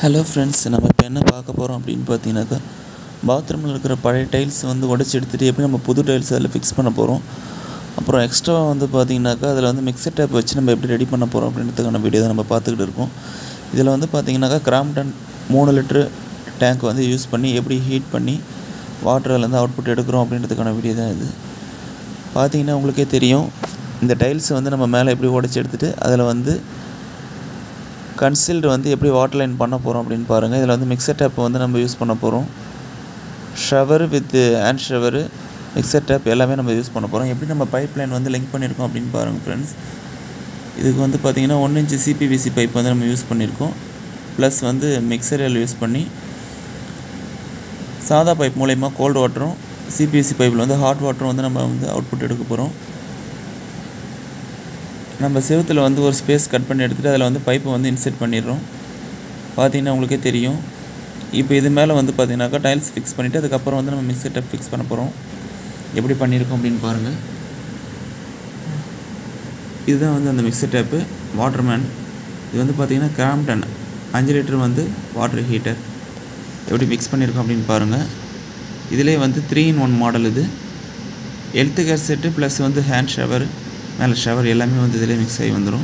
Hello friends, நம்ம இப்போ என்ன பார்க்க போகிறோம் அப்படின்னு பார்த்தீங்கன்னாக்கா, பாத்ரூமில் இருக்கிற பழைய டைல்ஸ் வந்து உடச்சி எடுத்துகிட்டு எப்படி நம்ம புது டைல்ஸ் அதில் ஃபிக்ஸ் பண்ண போகிறோம். அப்புறம் எக்ஸ்ட்ராவாக வந்து பார்த்திங்கனாக்கா அதில் வந்து மிக்சர் டேப் வச்சு நம்ம எப்படி ரெடி பண்ண போகிறோம் அப்படின்றதுக்கான வீடியோ தான் நம்ம பார்த்துக்கிட்டு இருக்கோம். இதில் வந்து பார்த்திங்கனாக்கா கிராம்ப்டன் 3 லிட்டரு டேங்க் வந்து யூஸ் பண்ணி எப்படி ஹீட் பண்ணி வாட்டர்லேருந்து அவுட்புட் எடுக்கிறோம் அப்படின்றதுக்கான வீடியோ தான் இது. பார்த்திங்கன்னா உங்களுக்கே தெரியும், இந்த டைல்ஸை வந்து நம்ம மேலே எப்படி உடச்சி எடுத்துகிட்டு அதில் வந்து கன்சீல்டு வந்து எப்படி வாட்டர் லைன் பண்ண போகிறோம் அப்படின்னு பாருங்கள். இதில் வந்து மிக்சர் டேப் வந்து நம்ம யூஸ் பண்ண போகிறோம். Shower with hand shower, mixer tap எல்லாமே நம்ம யூஸ் பண்ண போகிறோம். எப்படி நம்ம பைப் லைன் வந்து லிங்க் பண்ணியிருக்கோம் அப்படின்னு பாருங்கள் ஃப்ரெண்ட்ஸ். இதுக்கு வந்து பார்த்திங்கன்னா 1 இன்ச் சிபிவிசி பைப் வந்து நம்ம யூஸ் பண்ணியிருக்கோம். ப்ளஸ் வந்து மிக்சரில் யூஸ் பண்ணி சாதா பைப் மூலயமா கோல்டு வாட்டரும், சிபிவிசி பைப்பில் வந்து ஹாட் வாட்டரும் வந்து நம்ம வந்து அவுட்புட் எடுக்க போகிறோம். நம்ம செவுத்தில் வந்து ஒரு ஸ்பேஸ் கட் பண்ணி எடுத்துகிட்டு அதில் வந்து பைப்பை வந்து இன்செர்ட் பண்ணிடுறோம். பார்த்திங்கன்னா உங்களுக்கே தெரியும். இப்போ இது மேலே வந்து பார்த்திங்கனாக்கா டைல்ஸ் ஃபிக்ஸ் பண்ணிவிட்டு அதுக்கப்புறம் வந்து நம்ம மிக்சர் டேப் ஃபிக்ஸ் பண்ண போகிறோம். எப்படி பண்ணியிருக்கோம் அப்படின்னு பாருங்கள். இதுதான் வந்து அந்த மிக்சர் டேப்பு வாட்டர்மேன். இது வந்து பார்த்திங்கன்னா கிராம்ப்டன் 5 லிட்டர் வந்து வாட்டர் ஹீட்டர். எப்படி மிக்ஸ் பண்ணியிருக்கோம் அப்படின்னு பாருங்கள். இதிலே வந்து 3-in-1 மாடல். இது ஹெல்த் கேர் செட்டு ப்ளஸ் வந்து ஹேண்ட் ஷவர், மேலே ஷவர் எல்லாமே வந்து இதிலே மிக்ஸ் ஆகி வந்துடும்.